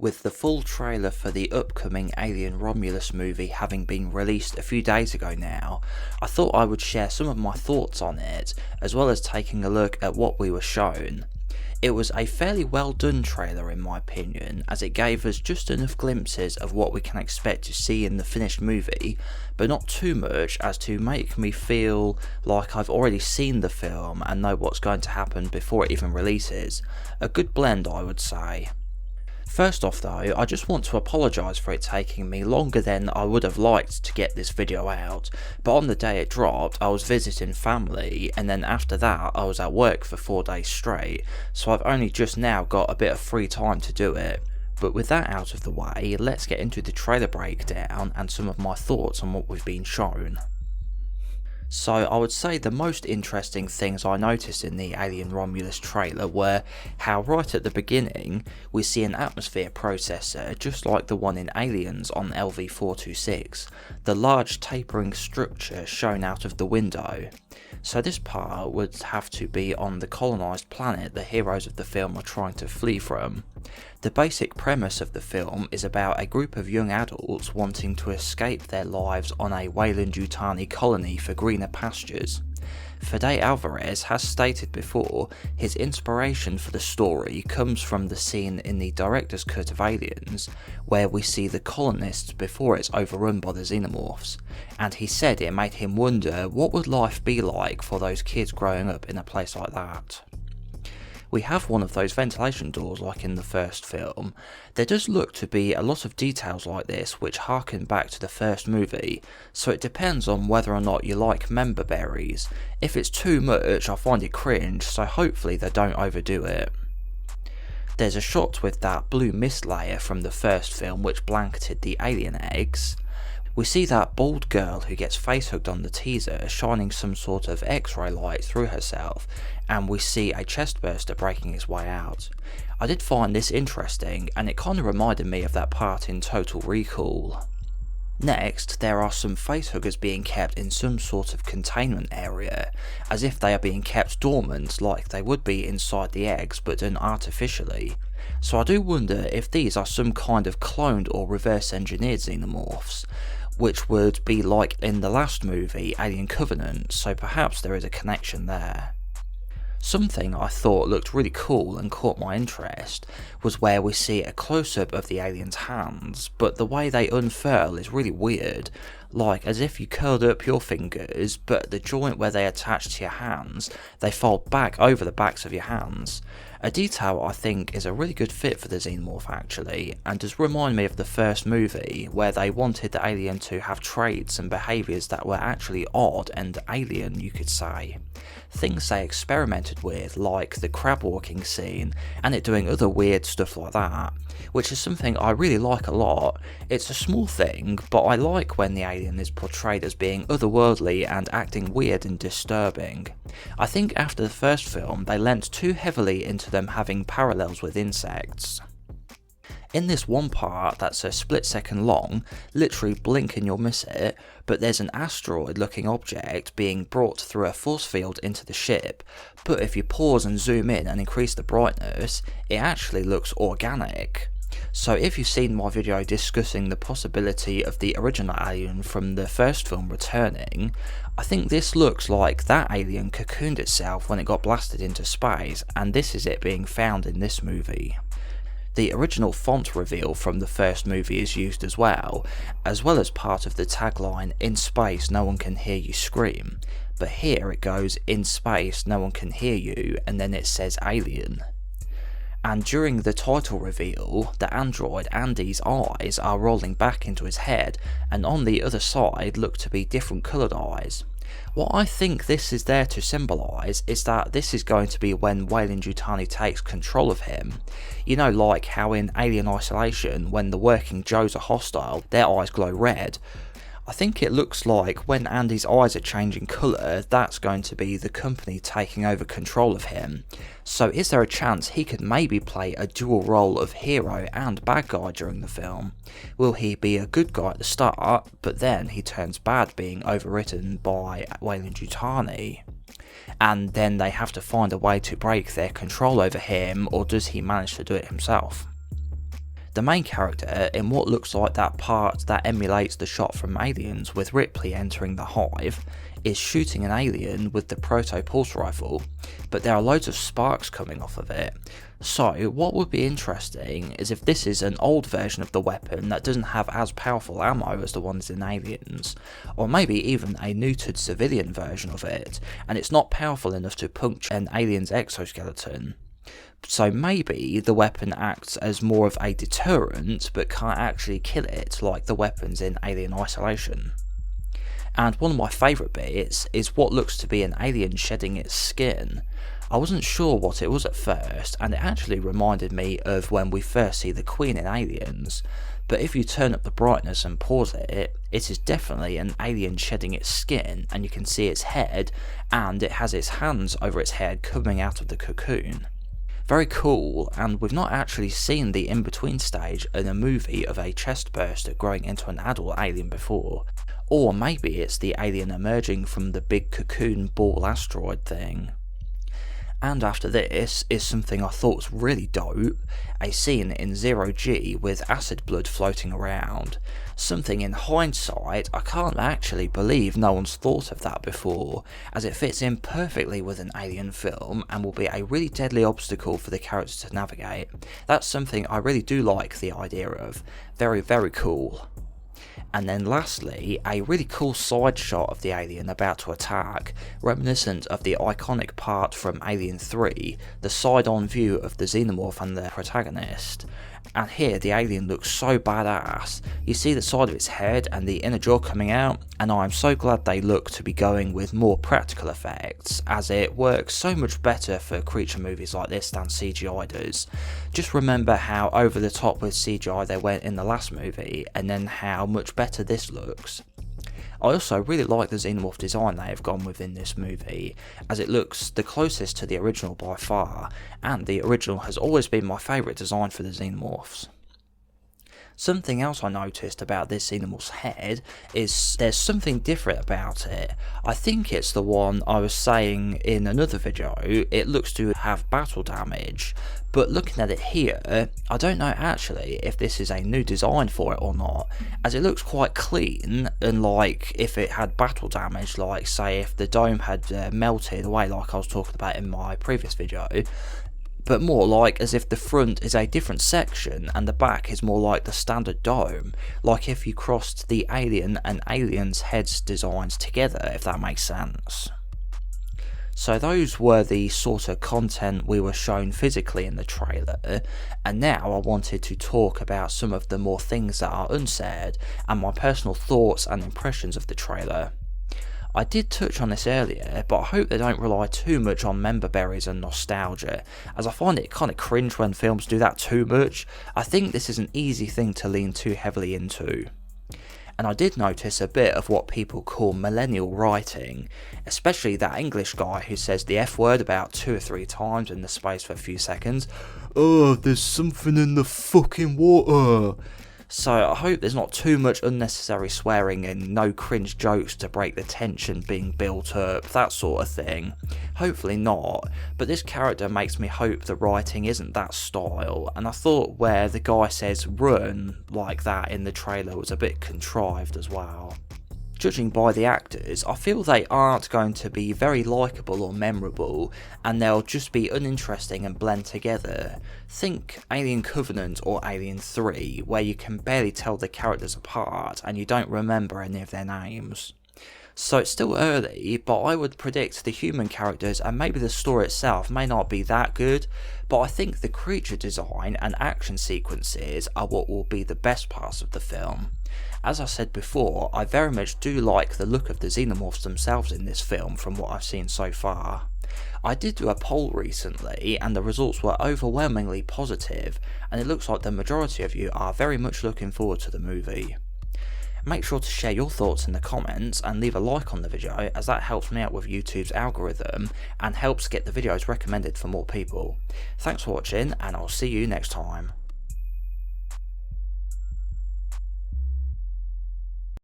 With the full trailer for the upcoming Alien Romulus movie having been released a few days ago now, I thought I would share some of my thoughts on it, as well as taking a look at what we were shown. It was a fairly well done trailer in my opinion, as it gave us just enough glimpses of what we can expect to see in the finished movie, but not too much as to make me feel like I've already seen the film and know what's going to happen before it even releases. A good blend, I would say. First off though, I just want to apologise for it taking me longer than I would have liked to get this video out, but on the day it dropped I was visiting family, and then after that I was at work for 4 days straight, so I've only just now got a bit of free time to do it. But with that out of the way, let's get into the trailer breakdown and some of my thoughts on what we've been shown. So I would say the most interesting things I noticed in the Alien Romulus trailer were how right at the beginning we see an atmosphere processor just like the one in Aliens on LV-426, the large tapering structure shown out of the window. So this part would have to be on the colonised planet the heroes of the film are trying to flee from. The basic premise of the film is about a group of young adults wanting to escape their lives on a Weyland-Yutani colony for greener pastures. Fede Alvarez has stated before his inspiration for the story comes from the scene in the director's cut of Aliens where we see the colonists before it's overrun by the xenomorphs, and he said it made him wonder what would life be like for those kids growing up in a place like that. We have one of those ventilation doors like in the first film. There does look to be a lot of details like this which harken back to the first movie, so it depends on whether or not you like member berries. If it's too much I find it cringe, so hopefully they don't overdo it. There's a shot with that blue mist layer from the first film which blanketed the alien eggs. We see that bald girl who gets facehugged on the teaser shining some sort of X-ray light through herself, and we see a chestburster breaking its way out. I did find this interesting, and it kind of reminded me of that part in Total Recall. Next, there are some facehuggers being kept in some sort of containment area, as if they are being kept dormant like they would be inside the eggs but done artificially. So I do wonder if these are some kind of cloned or reverse engineered xenomorphs, which would be like in the last movie, Alien Covenant, so perhaps there is a connection there. Something I thought looked really cool and caught my interest was where we see a close-up of the alien's hands, but the way they unfurl is really weird, like as if you curled up your fingers, but the joint where they attach to your hands, they fold back over the backs of your hands. A detail I think is a really good fit for the xenomorph actually, and does remind me of the first movie where they wanted the alien to have traits and behaviours that were actually odd and alien, you could say. Things they experimented with, like the crab walking scene, and it doing other weird stuff like that, which is something I really like a lot. It's a small thing, but I like when the alien is portrayed as being otherworldly and acting weird and disturbing. I think after the first film they lent too heavily into them having parallels with insects. In this one part that's a split second long, literally blink and you'll miss it, but there's an asteroid looking object being brought through a force field into the ship, but if you pause and zoom in and increase the brightness, it actually looks organic. So if you've seen my video discussing the possibility of the original alien from the first film returning, I think this looks like that alien cocooned itself when it got blasted into space, and this is it being found in this movie. The original font reveal from the first movie is used as well as part of the tagline, "In space no one can hear you scream," but here it goes, "In space no one can hear you," and then it says alien. And during the title reveal, the android Andy's eyes are rolling back into his head, and on the other side look to be different coloured eyes. What I think this is there to symbolise is that this is going to be when Weyland-Yutani takes control of him. You know, like how in Alien Isolation, when the working Joes are hostile, their eyes glow red. I think it looks like when Andy's eyes are changing colour, that's going to be the company taking over control of him. So is there a chance he could maybe play a dual role of hero and bad guy during the film? Will he be a good guy at the start, but then he turns bad being overwritten by Weyland-Yutani? And then they have to find a way to break their control over him, or does he manage to do it himself? The main character, in what looks like that part that emulates the shot from Aliens with Ripley entering the hive, is shooting an alien with the proto-pulse rifle, but there are loads of sparks coming off of it. So what would be interesting is if this is an old version of the weapon that doesn't have as powerful ammo as the ones in Aliens, or maybe even a neutered civilian version of it, and it's not powerful enough to puncture an alien's exoskeleton. So maybe the weapon acts as more of a deterrent but can't actually kill it like the weapons in Alien Isolation. And one of my favourite bits is what looks to be an alien shedding its skin. I wasn't sure what it was at first, and it actually reminded me of when we first see the Queen in Aliens, but if you turn up the brightness and pause it, it is definitely an alien shedding its skin, and you can see its head, and it has its hands over its head coming out of the cocoon. Very cool, and we've not actually seen the in-between stage in a movie of a chest burster growing into an adult alien before. Or maybe it's the alien emerging from the big cocoon ball asteroid thing. And after this is something I thought was really dope, a scene in 0G with acid blood floating around. Something in hindsight I can't actually believe no one's thought of that before, as it fits in perfectly with an alien film and will be a really deadly obstacle for the characters to navigate. That's something I really do like the idea of. Very, very cool. And then lastly, a really cool side shot of the alien about to attack, reminiscent of the iconic part from Alien 3, the side-on view of the Xenomorph and the protagonist. And here the alien looks so badass. You see the side of its head and the inner jaw coming out, and I am so glad they look to be going with more practical effects, as it works so much better for creature movies like this than CGI does. Just remember how over the top with CGI they went in the last movie, and then how much better this looks. I also really like the Xenomorph design they have gone with in this movie, as it looks the closest to the original by far, and the original has always been my favourite design for the Xenomorphs. Something else I noticed about this Xenomorph's head is there's something different about it. I think it's the one I was saying in another video, it looks to have battle damage, but looking at it here, I don't know actually if this is a new design for it or not, as it looks quite clean, unlike if it had battle damage, like say if the dome had melted away like I was talking about in my previous video, but more like as if the front is a different section and the back is more like the standard dome, like if you crossed the alien and alien's heads designs together, if that makes sense. So those were the sort of content we were shown physically in the trailer, and now I wanted to talk about some of the more things that are unsaid and my personal thoughts and impressions of the trailer. I did touch on this earlier, but I hope they don't rely too much on member berries and nostalgia, as I find it kind of cringe when films do that too much. I think this is an easy thing to lean too heavily into. And I did notice a bit of what people call millennial writing, especially that English guy who says the F word about 2 or 3 times in the space of a few seconds. Oh, there's something in the fucking water. So I hope there's not too much unnecessary swearing and no cringe jokes to break the tension being built up, that sort of thing. Hopefully not, but this character makes me hope the writing isn't that style, and I thought where the guy says run like that in the trailer was a bit contrived as well. Judging by the actors, I feel they aren't going to be very likeable or memorable, and they'll just be uninteresting and blend together. Think Alien Covenant or Alien 3, where you can barely tell the characters apart and you don't remember any of their names. So it's still early, but I would predict the human characters and maybe the story itself may not be that good, but I think the creature design and action sequences are what will be the best parts of the film. As I said before, I very much do like the look of the Xenomorphs themselves in this film from what I've seen so far. I did do a poll recently and the results were overwhelmingly positive, and it looks like the majority of you are very much looking forward to the movie. Make sure to share your thoughts in the comments and leave a like on the video, as that helps me out with YouTube's algorithm and helps get the videos recommended for more people. Thanks for watching, and I'll see you next time.